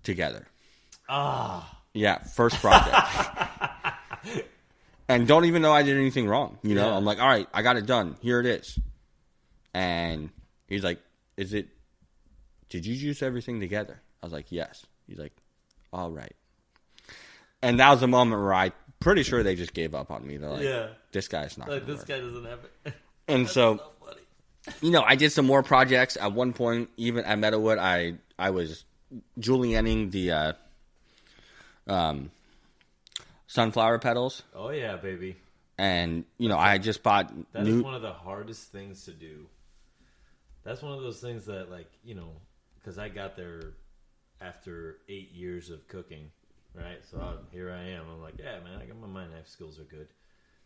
together. Ah. Yeah, first project. And don't even know I did anything wrong. You know, I'm like, all right, I got it done. Here it is. And he's like, did you juice everything together? I was like, yes. He's like, all right. And that was the moment where I pretty sure they just gave up on me. They're like, this guy's not like, this guy doesn't have it. And so you know, I did some more projects. At one point, even at Meadowood, I was julienning the sunflower petals. Oh, yeah, baby. And, you know, I just bought That is one of the hardest things to do. That's one of those things that, like, you know, because I got there after 8 years of cooking, right? So here I am. I'm like, yeah, man, I got my knife skills are good.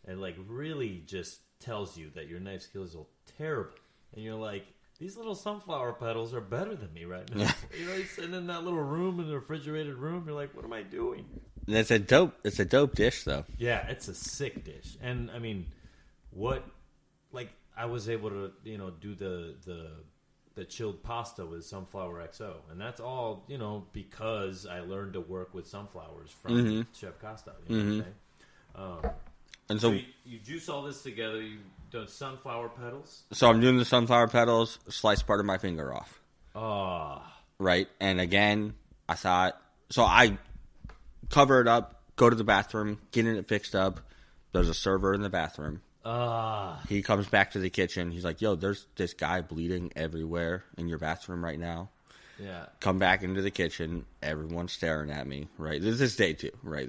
And, like, really just tells you that your knife skills are terrible. And you're like, these little sunflower petals are better than me right now. You know, you're sitting in that little room, in the refrigerated room. You're like, what am I doing? It's a dope dish, though. Yeah, it's a sick dish. And, I mean, I was able to, you know, do the chilled pasta with sunflower XO. And that's all, you know, because I learned to work with sunflowers from Chef Costa. You know what I'm saying? And so you juice all this together. You do sunflower petals. So I'm doing the sunflower petals. Slice part of my finger off. Oh, right. And again, I thought so. I cover it up, go to the bathroom, getting it fixed up. There's a server in the bathroom. He comes back to the kitchen. He's like, "Yo, there's this guy bleeding everywhere in your bathroom right now." Yeah. Come back into the kitchen. Everyone's staring at me. Right. This is day 2. Right.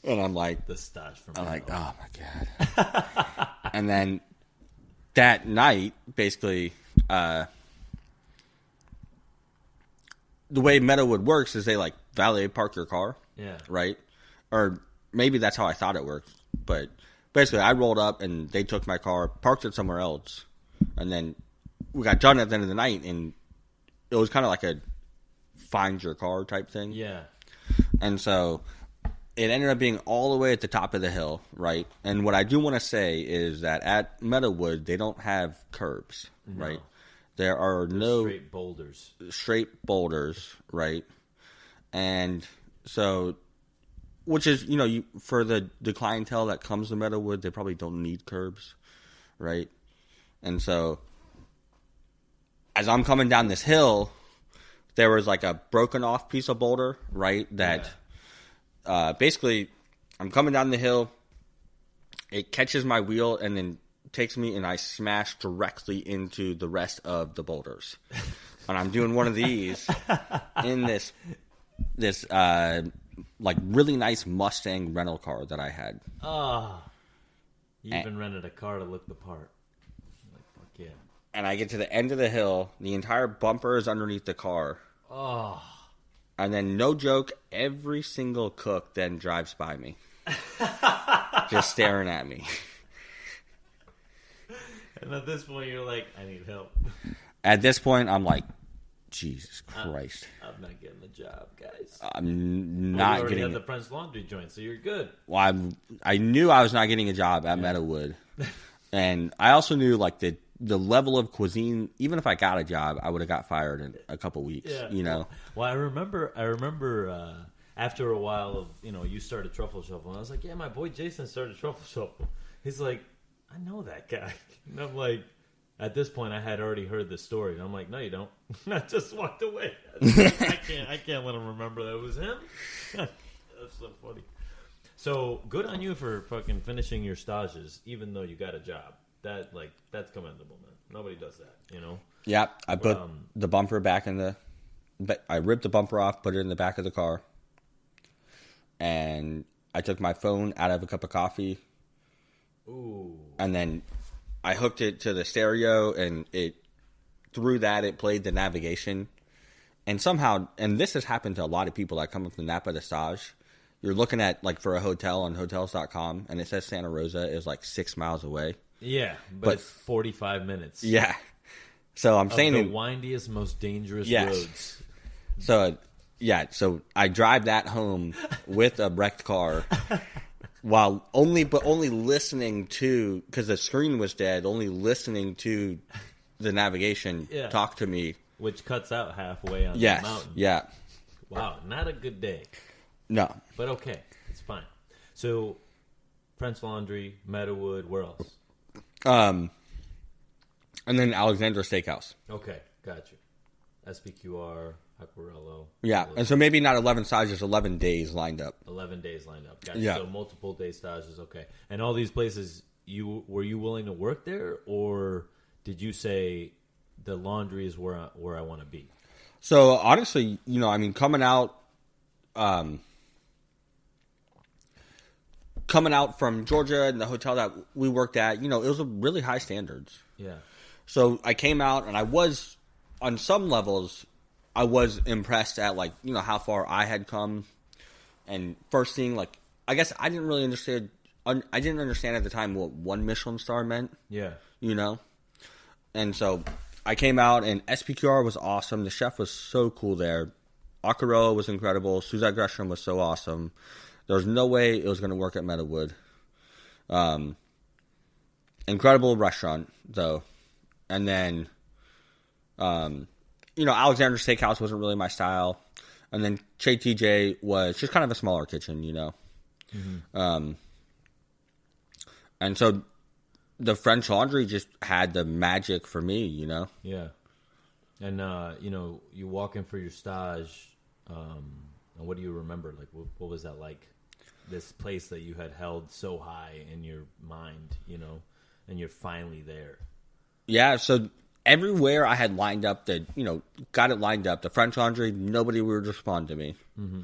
And I'm like, the stash from. I'm like, oh my god. And then that night, basically, the way Meadowood works is they like valet park your car. Yeah. Right. Or maybe that's how I thought it worked. But basically, I rolled up and they took my car, parked it somewhere else, and then we got done at the end of the night, and it was kind of like a find your car type thing. Yeah. And so it ended up being all the way at the top of the hill, right? And what I do want to say is that at Meadowood, they don't have curbs, right? There are no straight boulders, right? And so, which is, you know, for the clientele that comes to Meadowood, they probably don't need curbs, right? And so, as I'm coming down this hill, there was like a broken off piece of boulder, right? That basically, I'm coming down the hill, it catches my wheel and then takes me and I smash directly into the rest of the boulders. And I'm doing one of these in this like really nice Mustang rental car that I had. You even rented a car to look the part. Like, fuck yeah. And I get to the end of the hill, the entire bumper is underneath the car. And then, no joke, every single cook then drives by me. Just staring at me. And at this point, you're like, I need help. At this point, I'm like, Jesus Christ. I'm not getting the job, guys. I'm not you getting had the French laundry joint, so you're good. Well, I knew I was not getting a job at Meadowood. And I also knew, like, the level of cuisine, even if I got a job, I would have got fired in a couple weeks, you know? Well, I remember after a while of, you know, you started Truffle Shuffle, and I was like, yeah, my boy Jason started Truffle Shuffle. He's like, I know that guy. And I'm like, at this point, I had already heard the story. And I'm like, no, you don't. I just walked away. I can't let him remember that it was him. That's so funny. So, good on you for fucking finishing your stages, even though you got a job. That's commendable, man. Nobody does that, you know? Yeah, I put the bumper back I ripped the bumper off, put it in the back of the car. And I took my phone out of a cup of coffee. Ooh. And then I hooked it to the stereo, and through that, it played the navigation. And somehow, and this has happened to a lot of people that come up from Napa to Stage. You're looking at, like, for a hotel on Hotels.com, and it says Santa Rosa is, like, 6 miles away. Yeah, but it's 45 minutes. Yeah. So I'm saying the windiest, most dangerous roads. So, yeah, so I drive that home with a wrecked car while only listening to, because the screen was dead, only listening to the navigation talk to me. Which cuts out halfway on the mountain. Yeah. Wow, not a good day. No. But okay, it's fine. So, French Laundry, Meadowood, where else? And then Alexander Steakhouse. Okay, got you. SPQR, Aquarello. Yeah, and so maybe not 11 stages, 11 days lined up. 11 days lined up. Got you. Yeah. So multiple day stages, okay. And all these places, were you willing to work there, or did you say the laundry is where I want to be? So honestly, coming out from Georgia and the hotel that we worked at, it was a really high standards. Yeah. So I came out and I was, on some levels, I was impressed at how far I had come, and first seeing I guess I didn't really understand. I didn't understand at the time what one Michelin star meant. Yeah. And so I came out and SPQR was awesome. The chef was so cool there. Aquarello was incredible. Suzette Gresham was so awesome. There was no way it was going to work at Meadowood. Incredible restaurant though, and then. Alexander Steakhouse wasn't really my style. And then Che TJ was just kind of a smaller kitchen, Mm-hmm. And so the French Laundry just had the magic for me, Yeah. And, you walk in for your stage, and what do you remember? What was that like? This place that you had held so high in your mind, and you're finally there. Yeah, so everywhere I had lined up got it lined up. The French Laundry, nobody would respond to me. Mm-hmm.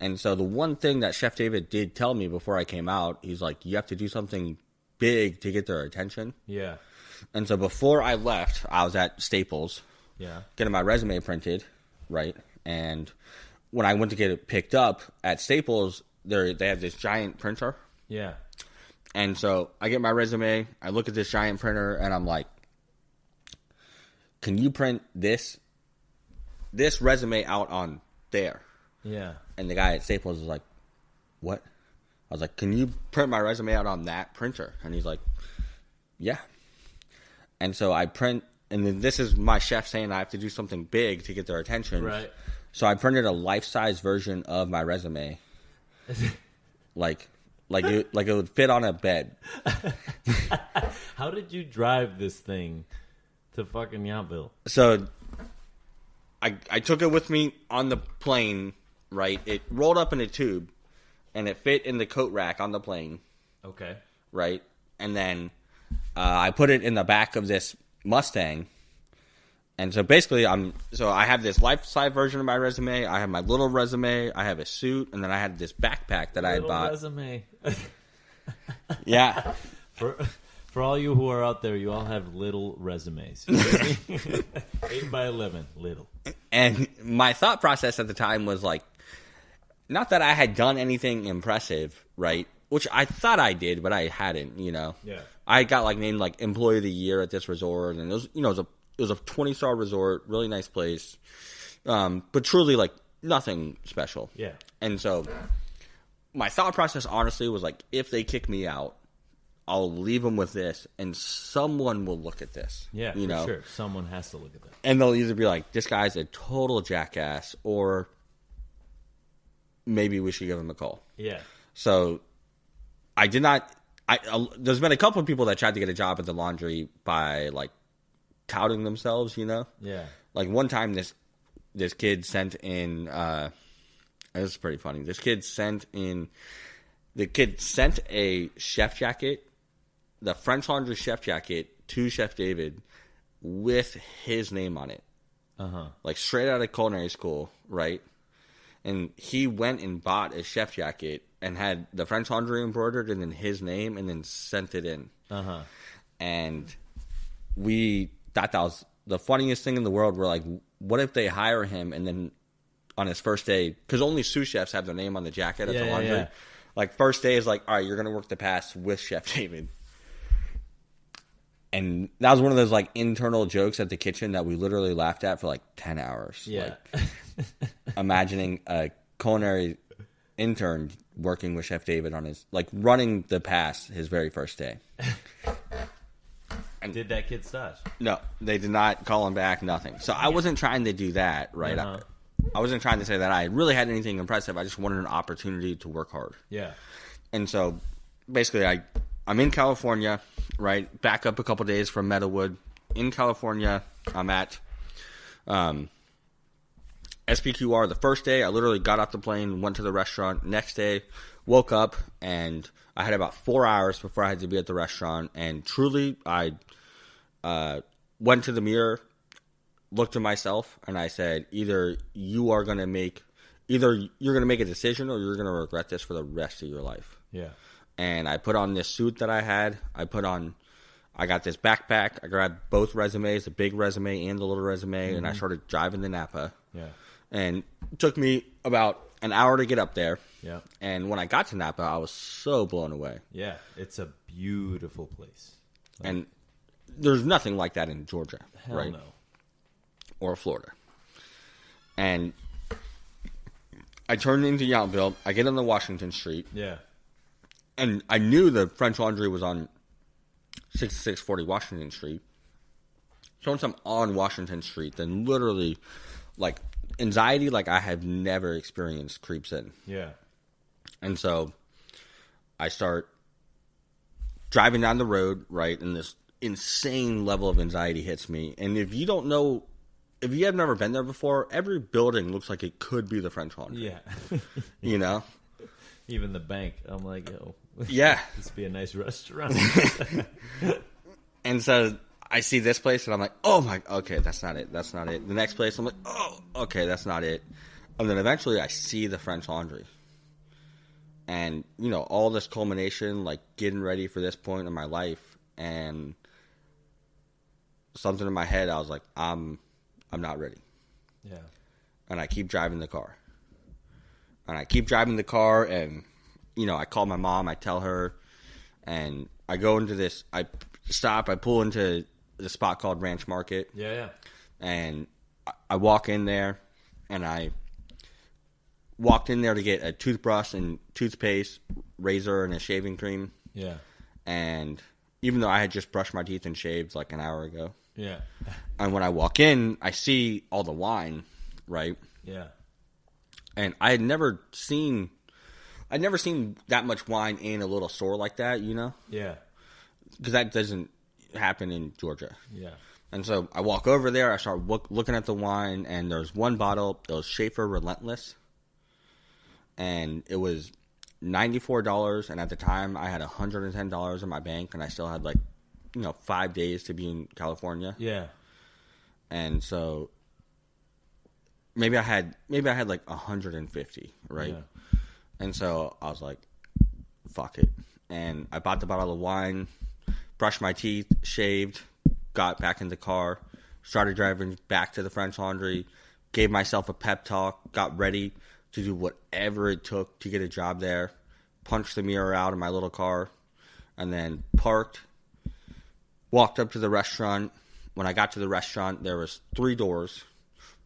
And so the one thing that Chef David did tell me before I came out, he's like, you have to do something big to get their attention. Yeah. And so before I left, I was at Staples. Yeah. Getting my resume printed, right? And when I went to get it picked up at Staples, they have this giant printer. Yeah. And so I get my resume, I look at this giant printer, and I'm like, can you print this resume out on there? Yeah. And the guy at Staples was like, what? I was like, can you print my resume out on that printer? And he's like, yeah. And so I print, and then this is my chef saying I have to do something big to get their attention. Right. So I printed a life-size version of my resume. like it would fit on a bed. How did you drive this thing to fucking Yountville? So I took it with me on the plane, right? It rolled up in a tube, and it fit in the coat rack on the plane. Okay. Right? And then I put it in the back of this Mustang. And so basically, I have this life-size version of my resume. I have my little resume. I have a suit, and then I had this backpack that I had bought. Resume. Yeah. For all you who are out there, you all have little resumes. 8 by 11, little. And my thought process at the time was like, not that I had done anything impressive, right? Which I thought I did, but I hadn't. Yeah. I got named Employee of the Year at this resort, and it was a 20-star resort, really nice place, but truly nothing special. Yeah. And so my thought process honestly was if they kick me out, I'll leave them with this, and someone will look at this. Yeah, for sure. Someone has to look at that. And they'll either be like, this guy's a total jackass, or maybe we should give him a call. Yeah. So I did not... there's been a couple of people that tried to get a job at the laundry by, touting themselves, Yeah. One time this kid sent in... it was pretty funny. This kid sent a chef jacket, the French Laundry chef jacket, to Chef David with his name on it. Uh-huh. Straight out of culinary school, right? And he went and bought a chef jacket and had the French Laundry embroidered and then his name, and then sent it in. Uh-huh. And we thought that was the funniest thing in the world. We're like, what if they hire him and then on his first day, because only sous chefs have their name on the jacket at the laundry. Yeah. First day is all right, you're going to work the pass with Chef David. And that was one of those internal jokes at the kitchen that we literally laughed at for 10 hours. Yeah. Imagining a culinary intern working with Chef David on his, running the pass his very first day. And did that kid stash? No, they did not call him back, nothing. So I wasn't trying to do that, right? Uh-huh. I wasn't trying to say that I really had anything impressive. I just wanted an opportunity to work hard. Yeah. And so, basically, I'm in California, right? Back up a couple days from Meadowood. In California, I'm at SPQR the first day. I literally got off the plane, went to the restaurant. Next day, woke up, and I had about 4 hours before I had to be at the restaurant. And truly, I went to the mirror, looked at myself, and I said, either you're going to make a decision or you're going to regret this for the rest of your life. Yeah. And I put on this suit that I had. I got this backpack. I grabbed both resumes, the big resume and the little resume, and I started driving to Napa. Yeah. And it took me about an hour to get up there. Yeah. And when I got to Napa, I was so blown away. Yeah. It's a beautiful place. And there's nothing like that in Georgia. Hell right? no. Or Florida. And I turned into Yountville. I get on the Washington Street. Yeah. And I knew the French Laundry was on 6640 Washington Street. So once I'm on Washington Street, then literally, like, anxiety like I have never experienced creeps in. Yeah. And so I start driving down the road, right, and this insane level of anxiety hits me. And if you have never been there before, every building looks like it could be the French Laundry. Yeah. You know? Even the bank. I'm like, yo. Yeah. This would be a nice restaurant. And so I see this place, and I'm like, oh, okay, that's not it. That's not it. The next place, I'm like, oh, okay, that's not it. And then eventually I see the French Laundry. And, you know, all this culmination, like, getting ready for this point in my life, and something in my head, I was like, I'm not ready. Yeah. And I keep driving the car. And, you know, I call my mom, I tell her, and I go into this, I pull into the spot called Ranch Market. Yeah. And I walk in there, and I walked in there to get a toothbrush and toothpaste, razor, and a shaving cream. Yeah. And even though I had just brushed my teeth and shaved like an hour ago. Yeah. And when I walk in, I see all the wine, right? Yeah. And I'd never seen that much wine in a little store like that, you know? Yeah. Because that doesn't happen in Georgia. Yeah. And so I walk over there, I start looking at the wine, and there's one bottle, it was Schaefer Relentless. And it was $94, and at the time I had $110 in my bank, and I still had 5 days to be in California. Yeah. And so maybe I had like 150, right? Yeah. And so I was like, fuck it. And I bought the bottle of wine, brushed my teeth, shaved, got back in the car, started driving back to the French Laundry, gave myself a pep talk, got ready to do whatever it took to get a job there, punched the mirror out of my little car, and then parked, walked up to the restaurant. When I got to the restaurant, there was 3 doors.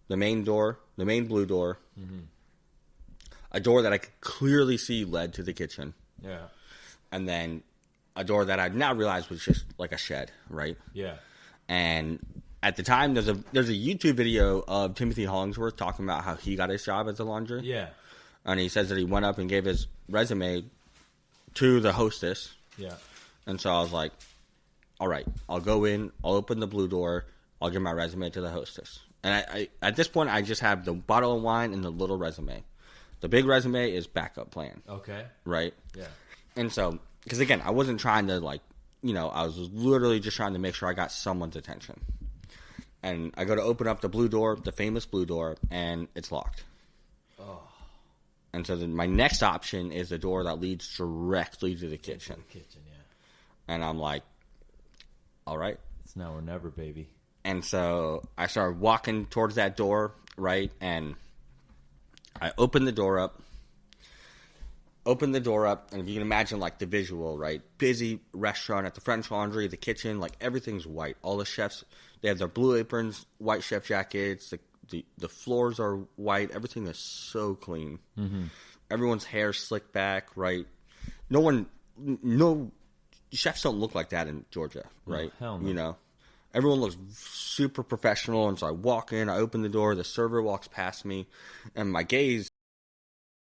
The main door, the main blue door, a door that I could clearly see led to the kitchen. Yeah. And then a door that I now realized was just like a shed, right? Yeah. And at the time, there's a YouTube video of Timothy Hollingsworth talking about how he got his job at the laundry. Yeah. And he says that he went up and gave his resume to the hostess. Yeah. And so I was like, all right, I'll go in, I'll open the blue door, I'll give my resume to the hostess. And I at this point, I just have the bottle of wine and the little resume. The big resume is backup plan. Okay. Right? Yeah. And so, because again, I wasn't trying to I was literally just trying to make sure I got someone's attention. And I go to open up the blue door, the famous blue door, and it's locked. Oh. And so then my next option is the door that leads directly to the kitchen. Kitchen, yeah. And I'm like, all right. It's now or never, baby. And so I started walking towards that door, right? And I opened the door up. And if you can imagine, the visual, right? Busy restaurant at the French Laundry, the kitchen, everything's white. All the chefs, they have their blue aprons, white chef jackets. The floors are white. Everything is so clean. Mm-hmm. Everyone's hair slicked back, right? No chefs don't look like that in Georgia, right? No, hell no. You know? Everyone looks super professional, and so I walk in, I open the door, the server walks past me, and my gaze